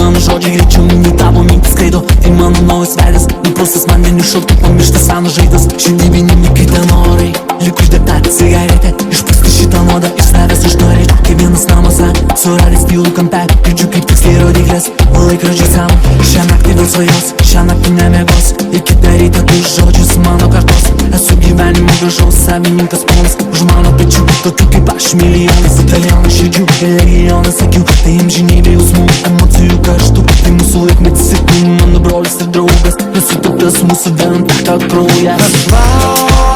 mano žodžiai greičiau nei tavo mintis skraido. Tai mano naujas veidas, nuprostas man vieni šaltų, pamirštas senas žaidas. Šiandieninį kai tenorai, lyg uždegta cigaretė, išpūsti šitą nuodą iš savęs aš norėčiau. Kiekvienas namuose, suradęs tylų kampelį, girdžiu kaip tiksliai rodyklės, laikrodžiai seno. Šią naktį vėl svajos, šią naktį nemiegos, ir kitą rytą tu žodžius mano kartos. Esu gyvenimo gražaus savininkas ponas, už mano pečių tokių kaip aš milijonas. Italijonų širdžių, regionas akių, tai amžinybė jausmų, emocijų karštų. Tai mūsų laikmetis ir tu mano brolis ir draugas, nesutaptas mūsų ventą kraujas. Aš laukiu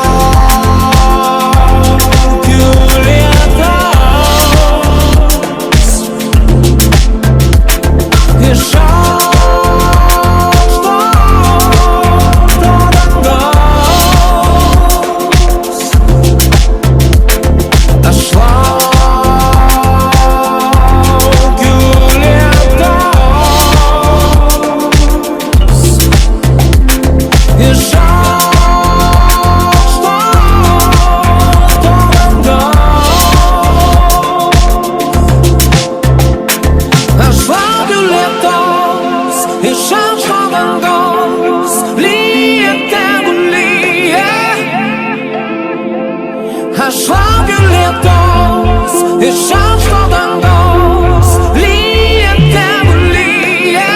Aš laukiu lietaus, iš aukšto dangaus, lyja tegu lyja.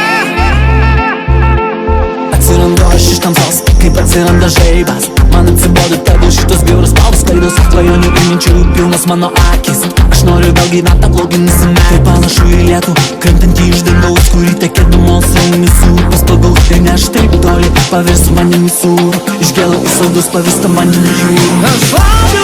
Atsirandu aš iš tamsos, kaip atsiranda žaibas. Man atsibodo tavo šitos bjaurus spalvos klaidos, svajonių ir minčių pilnos mano akis. Aš noriu vėl gyvent aploginus į metų, panašu į lietų, krentantį iš dangaus, kurį tekėdamos raunys upės pagaus. Ir ne aš taip toli, pavirs vandenį sūrų, iš gėlo į saldus pavirsta vandenį jūrų. Aš laukiu